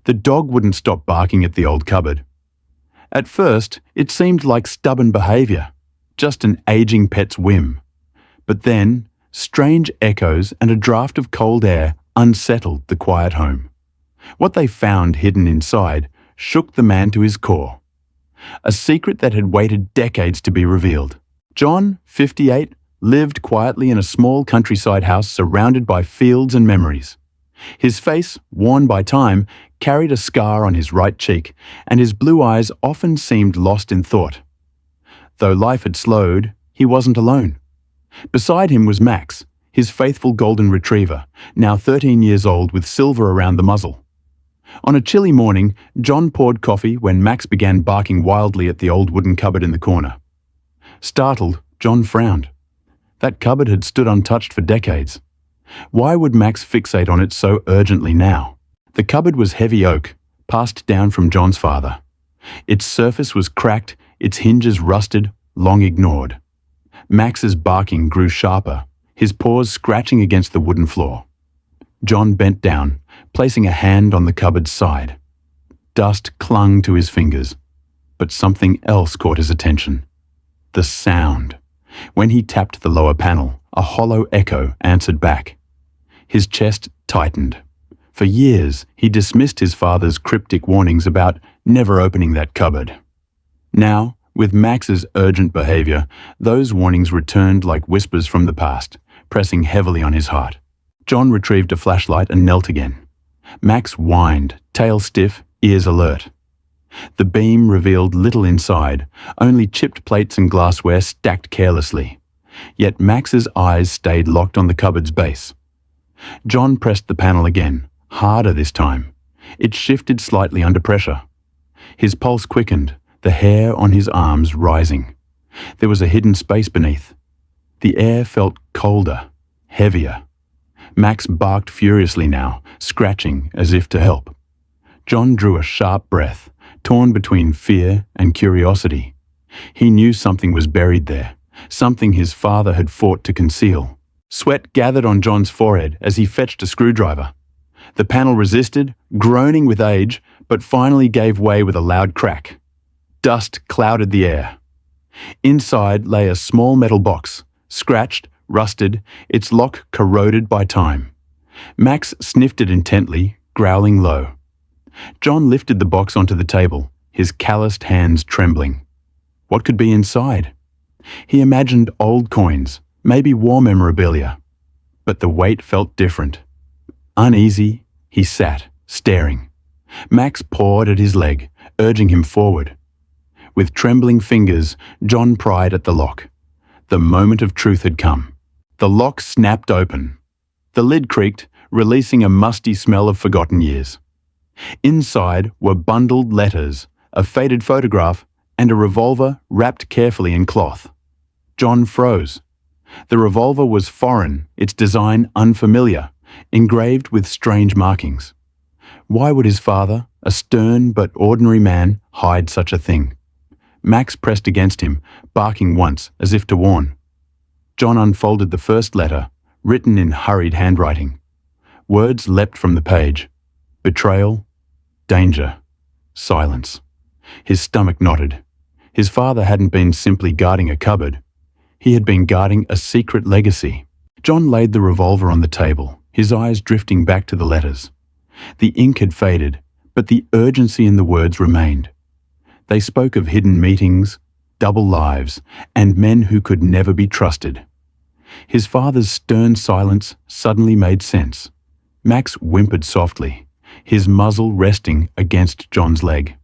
The dog wouldn't stop barking at the old cupboard. At first, it seemed like stubborn behavior, just an aging pet's whim. But then, strange echoes and a draft of cold air unsettled the quiet home. What they found hidden inside shook the man to his core. A secret that had waited decades to be revealed. John, 58, lived quietly in a small countryside house surrounded by fields and memories. His face, worn by time, carried a scar on his right cheek, and his blue eyes often seemed lost in thought. Though life had slowed, he wasn't alone. Beside him was Max, his faithful golden retriever, now 13 years old with silver around the muzzle. On a chilly morning, John poured coffee when Max began barking wildly at the old wooden cupboard in the corner. Startled, John frowned. That cupboard had stood untouched for decades. Why would Max fixate on it so urgently now? The cupboard was heavy oak, passed down from John's father. Its surface was cracked, its hinges rusted, long ignored. Max's barking grew sharper, his paws scratching against the wooden floor. John bent down, placing a hand on the cupboard's side. Dust clung to his fingers, but something else caught his attention. The sound. When he tapped the lower panel, a hollow echo answered back. His chest tightened. For years, he dismissed his father's cryptic warnings about never opening that cupboard. Now, with Max's urgent behavior, those warnings returned like whispers from the past, pressing heavily on his heart. John retrieved a flashlight and knelt again. Max whined, tail stiff, ears alert. The beam revealed little inside, only chipped plates and glassware stacked carelessly. Yet Max's eyes stayed locked on the cupboard's base. John pressed the panel again, harder this time. It shifted slightly under pressure. His pulse quickened, the hair on his arms rising. There was a hidden space beneath. The air felt colder, heavier. Max barked furiously now, scratching as if to help. John drew a sharp breath, torn between fear and curiosity. He knew something was buried there, something his father had fought to conceal. Sweat gathered on John's forehead as he fetched a screwdriver. The panel resisted, groaning with age, but finally gave way with a loud crack. Dust clouded the air. Inside lay a small metal box, scratched, rusted, its lock corroded by time. Max sniffed it intently, growling low. John lifted the box onto the table, his calloused hands trembling. What could be inside? He imagined old coins, maybe war memorabilia. But the weight felt different. Uneasy, he sat, staring. Max pawed at his leg, urging him forward. With trembling fingers, John pried at the lock. The moment of truth had come. The lock snapped open. The lid creaked, releasing a musty smell of forgotten years. Inside were bundled letters, a faded photograph, and a revolver wrapped carefully in cloth. John froze. The revolver was foreign, its design unfamiliar, engraved with strange markings. Why would his father, a stern but ordinary man, hide such a thing? Max pressed against him, barking once, as if to warn. John unfolded the first letter, written in hurried handwriting. Words leapt from the page. Betrayal, danger, silence. His stomach knotted. His father hadn't been simply guarding a cupboard. He had been guarding a secret legacy. John laid the revolver on the table, his eyes drifting back to the letters. The ink had faded, but the urgency in the words remained. They spoke of hidden meetings, double lives, and men who could never be trusted. His father's stern silence suddenly made sense. Max whimpered softly, his muzzle resting against John's leg.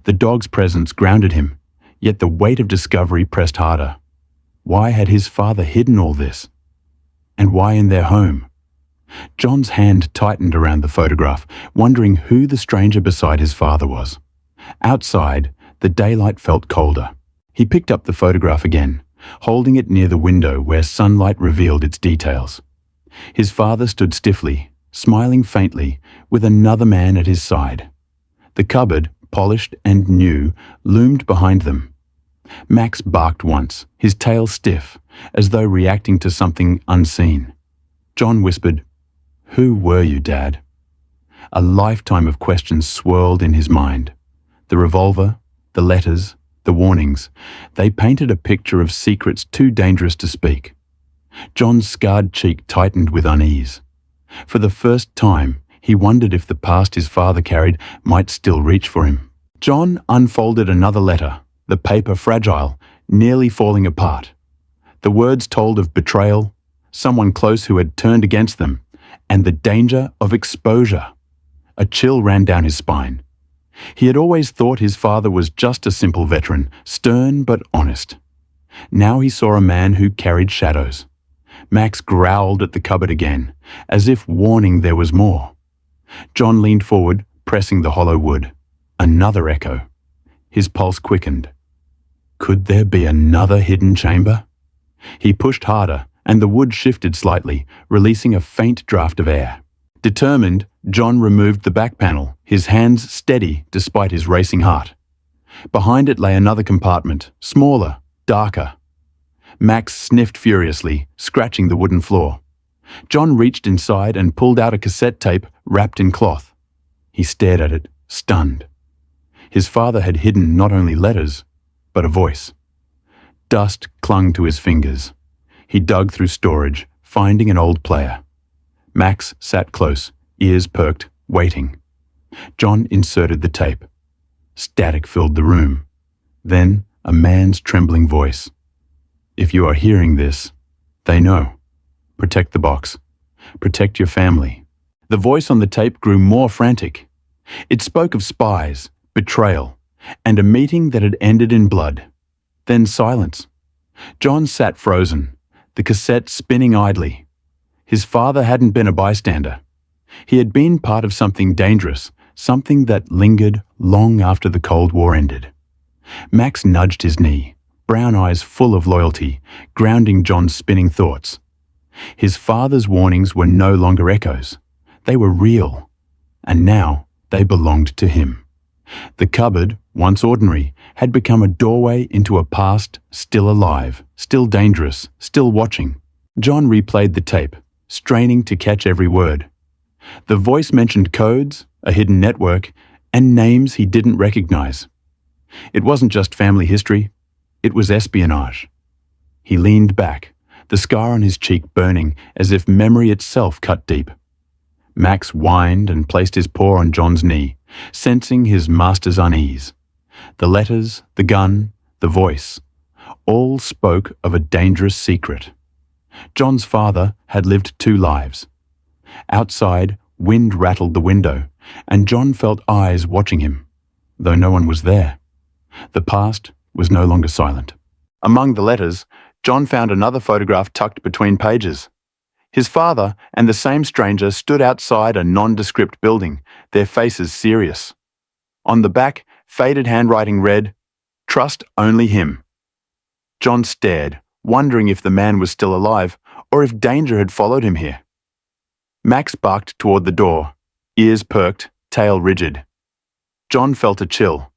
The dog's presence grounded him, yet the weight of discovery pressed harder. Why had his father hidden all this? And why in their home? John's hand tightened around the photograph, wondering who the stranger beside his father was. Outside, the daylight felt colder. He picked up the photograph again, holding it near the window where sunlight revealed its details. His father stood stiffly, smiling faintly, with another man at his side. The cupboard, polished and new, loomed behind them. Max barked once, his tail stiff, as though reacting to something unseen. John whispered, "Who were you, Dad?" A lifetime of questions swirled in his mind. The revolver, the letters, the warnings, they painted a picture of secrets too dangerous to speak. John's scarred cheek tightened with unease. For the first time, he wondered if the past his father carried might still reach for him. John unfolded another letter, the paper fragile, nearly falling apart. The words told of betrayal, someone close who had turned against them, and the danger of exposure. A chill ran down his spine. He had always thought his father was just a simple veteran, stern but honest. Now he saw a man who carried shadows. Max growled at the cupboard again, as if warning there was more. John leaned forward, pressing the hollow wood. Another echo. His pulse quickened. Could there be another hidden chamber? He pushed harder, and the wood shifted slightly, releasing a faint draft of air. Determined, John removed the back panel, his hands steady despite his racing heart. Behind it lay another compartment, smaller, darker. Max sniffed furiously, scratching the wooden floor. John reached inside and pulled out a cassette tape wrapped in cloth. He stared at it, stunned. His father had hidden not only letters, but a voice. Dust clung to his fingers. He dug through storage, finding an old player. Max sat close, ears perked, waiting. John inserted the tape. Static filled the room. Then a man's trembling voice. If you are hearing this, they know. Protect the box. Protect your family. The voice on the tape grew more frantic. It spoke of spies, betrayal, and a meeting that had ended in blood. Then silence. John sat frozen, the cassette spinning idly. His father hadn't been a bystander. He had been part of something dangerous, something that lingered long after the Cold War ended. Max nudged his knee, brown eyes full of loyalty, grounding John's spinning thoughts. His father's warnings were no longer echoes. They were real, and now they belonged to him. The cupboard, once ordinary, had become a doorway into a past still alive, still dangerous, still watching. John replayed the tape, straining to catch every word. The voice mentioned codes, a hidden network, and names he didn't recognize. It wasn't just family history, it was espionage. He leaned back, the scar on his cheek burning as if memory itself cut deep. Max whined and placed his paw on John's knee, sensing his master's unease. The letters, the gun, the voice, all spoke of a dangerous secret. John's father had lived 2 lives. Outside, wind rattled the window, and John felt eyes watching him, though no one was there. The past was no longer silent. Among the letters, John found another photograph tucked between pages. His father and the same stranger stood outside a nondescript building, their faces serious. On the back, faded handwriting read, "Trust only him." John stared, wondering if the man was still alive or if danger had followed him here. Max barked toward the door, ears perked, tail rigid. John felt a chill.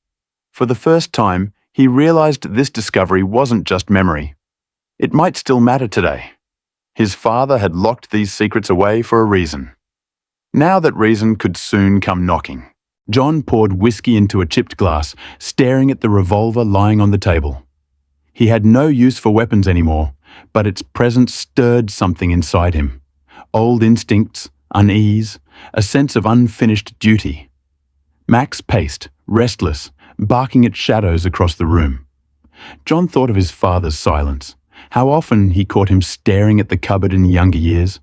For the first time, he realized this discovery wasn't just memory. It might still matter today. His father had locked these secrets away for a reason. Now that reason could soon come knocking. John poured whiskey into a chipped glass, staring at the revolver lying on the table. He had no use for weapons anymore, but its presence stirred something inside him. Old instincts, unease, a sense of unfinished duty. Max paced, restless, barking at shadows across the room. John thought of his father's silence, how often he caught him staring at the cupboard in younger years.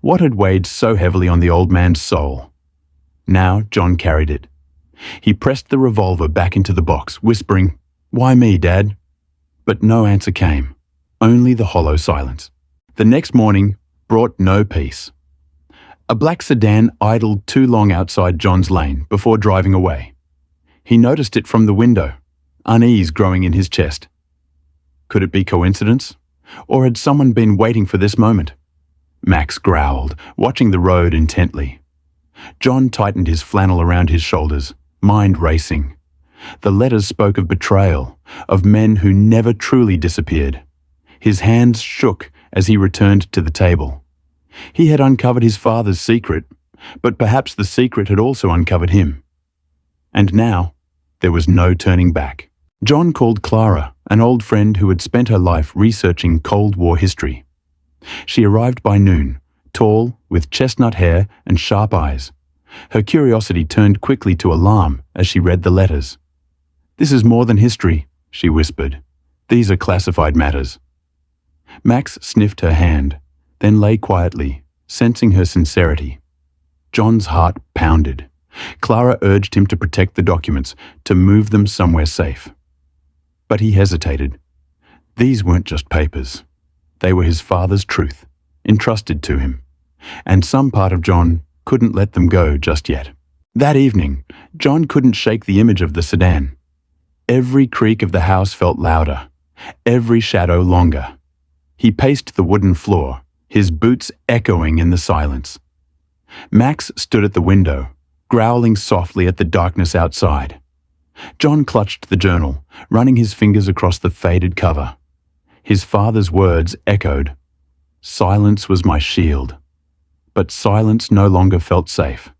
What had weighed so heavily on the old man's soul? Now John carried it. He pressed the revolver back into the box, whispering, "Why me, Dad?" But no answer came, only the hollow silence. The next morning brought no peace. A black sedan idled too long outside John's lane before driving away. He noticed it from the window, unease growing in his chest. Could it be coincidence? Or had someone been waiting for this moment? Max growled, watching the road intently. John tightened his flannel around his shoulders, mind racing. The letters spoke of betrayal, of men who never truly disappeared. His hands shook as he returned to the table. He had uncovered his father's secret, But perhaps the secret had also uncovered him. And now, there was no turning back. John called Clara, an old friend who had spent her life researching Cold War history. She arrived by noon, tall, with chestnut hair and sharp eyes. Her curiosity turned quickly to alarm as she read the letters. "This is more than history," she whispered. "These are classified matters." Max sniffed her hand, then lay quietly, sensing her sincerity. John's heart pounded. Clara urged him to protect the documents, to move them somewhere safe. But he hesitated. These weren't just papers. They were his father's truth, entrusted to him. And some part of John couldn't let them go just yet. That evening, John couldn't shake the image of the sedan. Every creak of the house felt louder, every shadow longer. He paced the wooden floor, his boots echoing in the silence. Max stood at the window, growling softly at the darkness outside. John clutched the journal, running his fingers across the faded cover. His father's words echoed. Silence was my shield. But silence no longer felt safe.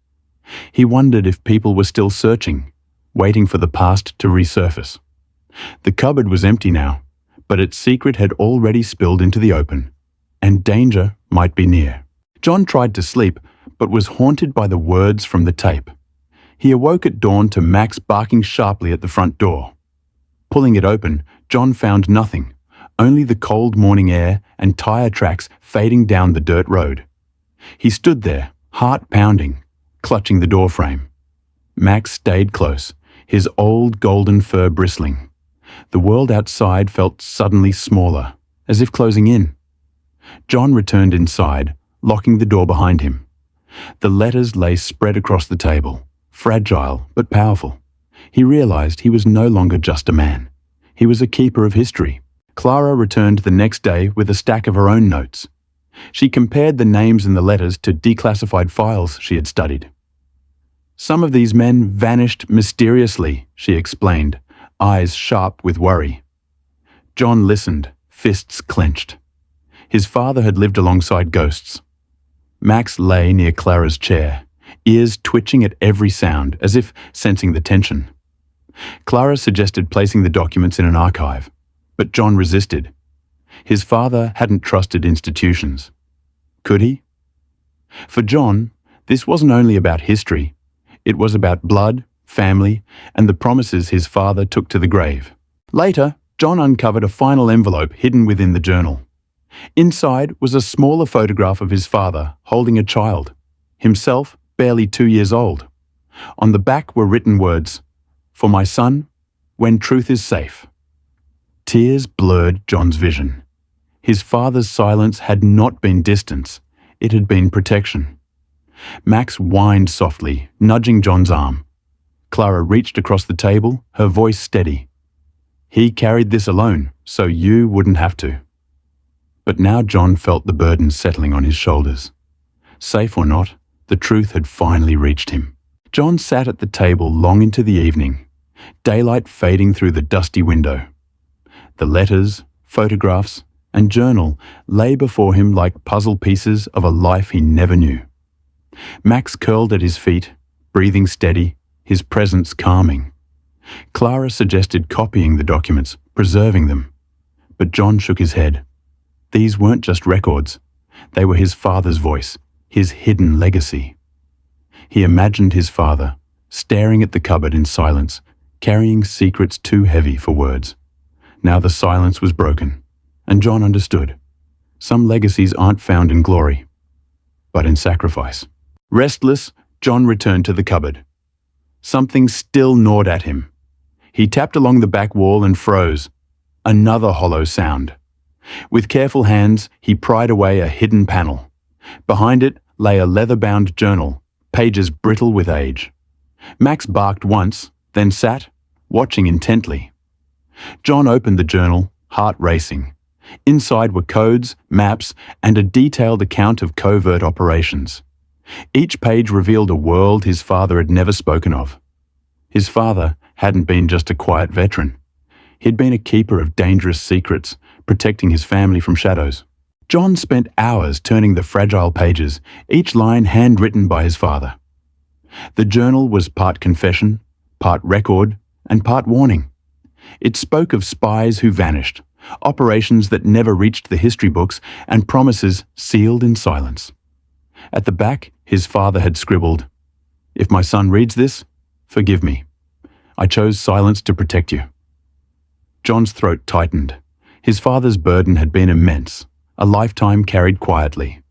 He wondered if people were still searching, waiting for the past to resurface. The cupboard was empty now, but its secret had already spilled into the open, and danger might be near. John tried to sleep, but was haunted by the words from the tape. He awoke at dawn to Max barking sharply at the front door. Pulling it open, John found nothing, only the cold morning air and tire tracks fading down the dirt road. He stood there, heart pounding, clutching the doorframe. Max stayed close, his old golden fur bristling. The world outside felt suddenly smaller, as if closing in. John returned inside, locking the door behind him. The letters lay spread across the table, fragile but powerful. He realized he was no longer just a man. He was a keeper of history. Clara returned the next day with a stack of her own notes. She compared the names in the letters to declassified files she had studied. Some of these men vanished mysteriously, she explained, eyes sharp with worry. John listened, fists clenched. His father had lived alongside ghosts. Max lay near Clara's chair, ears twitching at every sound, as if sensing the tension. Clara suggested placing the documents in an archive, but John resisted. His father hadn't trusted institutions. Could he? For John, this wasn't only about history. It was about blood, family, and the promises his father took to the grave. Later, John uncovered a final envelope hidden within the journal. Inside was a smaller photograph of his father holding a child, himself barely 2 years old. On the back were written words, "For my son, when truth is safe." Tears blurred John's vision. His father's silence had not been distance, it had been protection. Max whined softly, nudging John's arm. Clara reached across the table, her voice steady. "He carried this alone, so you wouldn't have to." But now John felt the burden settling on his shoulders. Safe or not, the truth had finally reached him. John sat at the table long into the evening, daylight fading through the dusty window. The letters, photographs, and journal lay before him like puzzle pieces of a life he never knew. Max curled at his feet, breathing steady, his presence calming. Clara suggested copying the documents, preserving them. But John shook his head. These weren't just records. They were his father's voice, his hidden legacy. He imagined his father, staring at the cupboard in silence, carrying secrets too heavy for words. Now the silence was broken, and John understood. Some legacies aren't found in glory, but in sacrifice. Restless, John returned to the cupboard. Something still gnawed at him. He tapped along the back wall and froze. Another hollow sound. With careful hands, he pried away a hidden panel. Behind it lay a leather-bound journal, pages brittle with age. Max barked once, then sat, watching intently. John opened the journal, heart racing. Inside were codes, maps, and a detailed account of covert operations. Each page revealed a world his father had never spoken of. His father hadn't been just a quiet veteran. He'd been a keeper of dangerous secrets, protecting his family from shadows. John spent hours turning the fragile pages, each line handwritten by his father. The journal was part confession, part record, and part warning. It spoke of spies who vanished, operations that never reached the history books, and promises sealed in silence. At the back, his father had scribbled, "If my son reads this, forgive me. I chose silence to protect you." John's throat tightened. His father's burden had been immense, a lifetime carried quietly.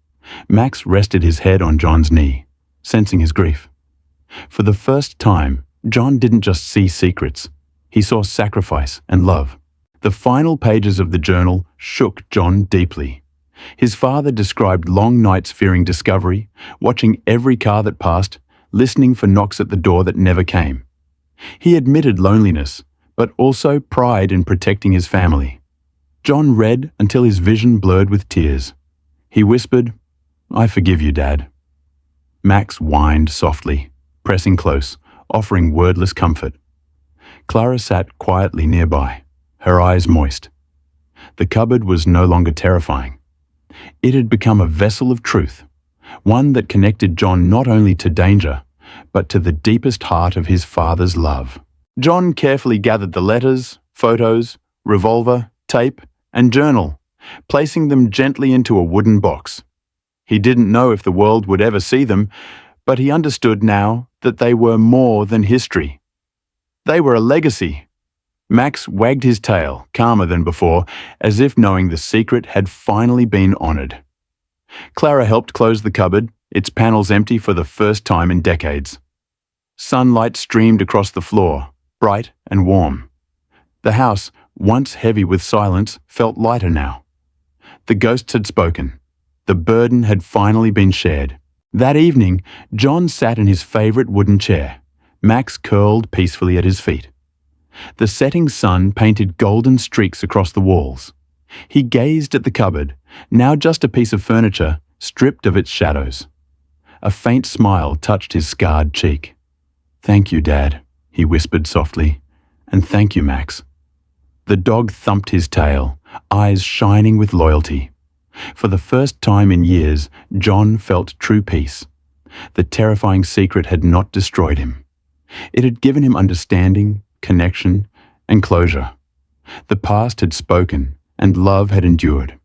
Max rested his head on John's knee, sensing his grief. For the first time, John didn't just see secrets. He saw sacrifice and love. The final pages of the journal shook John deeply. His father described long nights fearing discovery, watching every car that passed, listening for knocks at the door that never came. He admitted loneliness, but also pride in protecting his family. John read until his vision blurred with tears. He whispered, "I forgive you, Dad." Max whined softly, pressing close, offering wordless comfort. Clara sat quietly nearby, her eyes moist. The cupboard was no longer terrifying. It had become a vessel of truth, one that connected John not only to danger, but to the deepest heart of his father's love. John carefully gathered the letters, photos, revolver, tape, and journal, placing them gently into a wooden box. He didn't know if the world would ever see them, but he understood now that they were more than history. They were a legacy. Max wagged his tail, calmer than before, as if knowing the secret had finally been honored. Clara helped close the cupboard, its panels empty for the first time in decades. Sunlight streamed across the floor, bright and warm. The house, once heavy with silence, felt lighter now. The ghosts had spoken. The burden had finally been shared. That evening, John sat in his favorite wooden chair, Max curled peacefully at his feet. The setting sun painted golden streaks across the walls. He gazed at the cupboard, now just a piece of furniture, stripped of its shadows. A faint smile touched his scarred cheek. "Thank you, Dad," he whispered softly, "and thank you, Max." The dog thumped his tail, eyes shining with loyalty. For the first time in years, John felt true peace. The terrifying secret had not destroyed him. It had given him understanding, connection, and closure. The past had spoken, and love had endured.